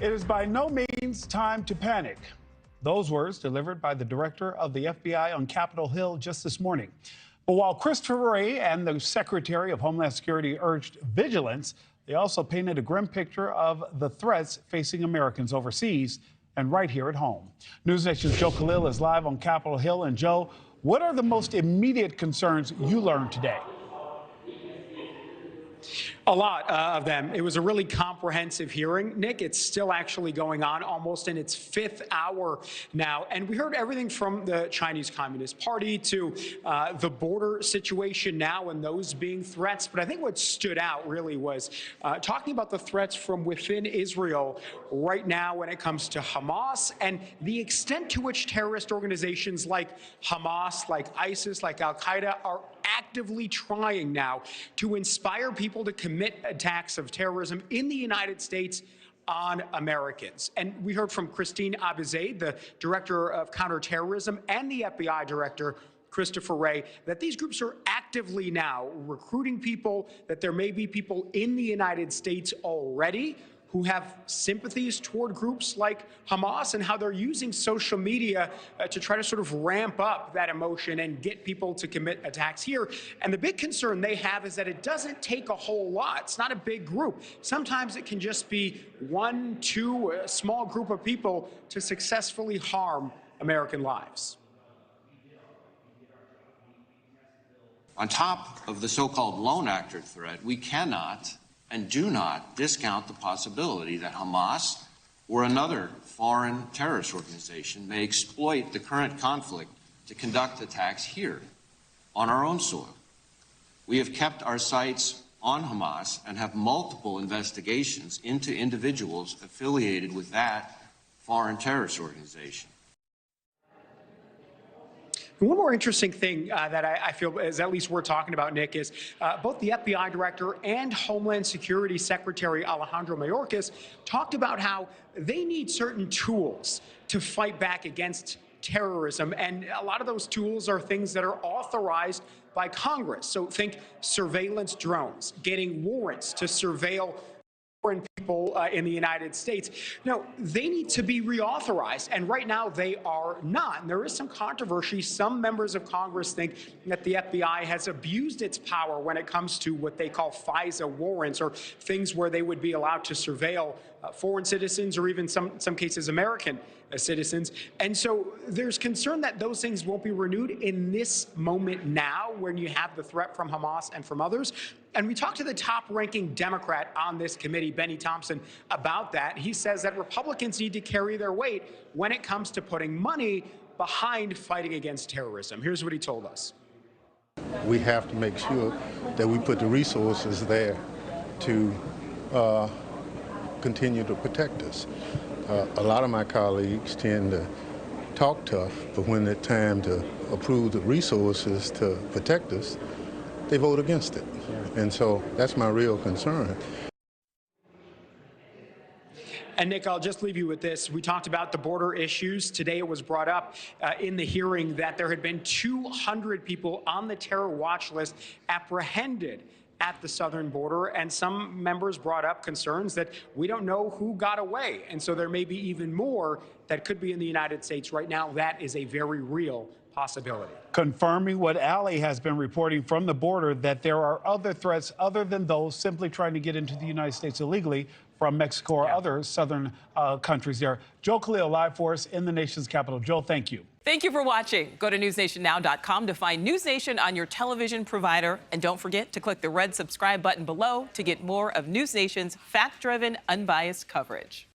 It is by no means time to panic. Those words delivered by the director of the FBI on Capitol Hill just this morning. But while Christopher Wray and the Secretary of Homeland Security urged vigilance, they also painted a grim picture of the threats facing Americans overseas and right here at home. NewsNation's Joe Khalil is live on Capitol Hill. And Joe, what are the most immediate concerns you learned today? A lot of them. It was a really comprehensive hearing. Nick, it's still actually going on almost in its fifth hour now. And we heard everything from the Chinese Communist Party to the border situation now and those being threats. But I think what stood out really was talking about the threats from within Israel right now when it comes to Hamas and the extent to which terrorist organizations like Hamas, like ISIS, like Al-Qaeda are actively trying now to inspire people to commit attacks of terrorism in the United States on Americans. And we heard from Christine Abizaid, the director of counterterrorism, and the FBI director, Christopher Wray, that these groups are actively now recruiting people, that there may be people in the United States already who have sympathies toward groups like Hamas, and how they're using social media to try to sort of ramp up that emotion and get people to commit attacks here. And the big concern they have is that it doesn't take a whole lot. It's not a big group. Sometimes it can just be one, two, a small group of people to successfully harm American lives. On top of the so-called lone actor threat, we cannot and do not discount the possibility that Hamas or another foreign terrorist organization may exploit the current conflict to conduct attacks here on our own soil. We have kept our sights on Hamas and have multiple investigations into individuals affiliated with that foreign terrorist organization. One more interesting thing that I feel is at least worth talking about, Nick, is both the FBI director and Homeland Security Secretary Alejandro Mayorkas talked about how they need certain tools to fight back against terrorism. And a lot of those tools are things that are authorized by Congress. So think surveillance drones, getting warrants to surveil foreign people in the United States. Now, they need to be reauthorized, and right now they are not. And there is some controversy. Some members of Congress think that the FBI has abused its power when it comes to what they call FISA warrants, or things where they would be allowed to surveil foreign citizens, or even some cases American citizens. And so there's concern that those things won't be renewed in this moment now, when you have the threat from Hamas and from others. And we talked to the top-ranking Democrat on this committee, Benny Thompson, about that. He says that Republicans need to carry their weight when it comes to putting money behind fighting against terrorism. Here's what he told us. We have to make sure that we put the resources there to continue to protect us. A lot of my colleagues tend to talk tough, but when it's time to approve the resources to protect us, they vote against it. And so that's my real concern. And Nick, I'll just leave you with this. We talked about the border issues. Today it was brought up in the hearing that there had been 200 people on the terror watch list apprehended at the southern border, and some members brought up concerns that we don't know who got away, and so there may be even more that could be in the United States. Right now, that is a very real possibility. Confirming what Ali has been reporting from the border, that there are other threats other than those simply trying to get into the United States illegally from Mexico or other southern countries there. Joe Khalil, live for us in the nation's capital. Joe, thank you. Thank you for watching. Go to newsnationnow.com to find News Nation on your television provider. And don't forget to click the red subscribe button below to get more of News Nation's fact-driven, unbiased coverage.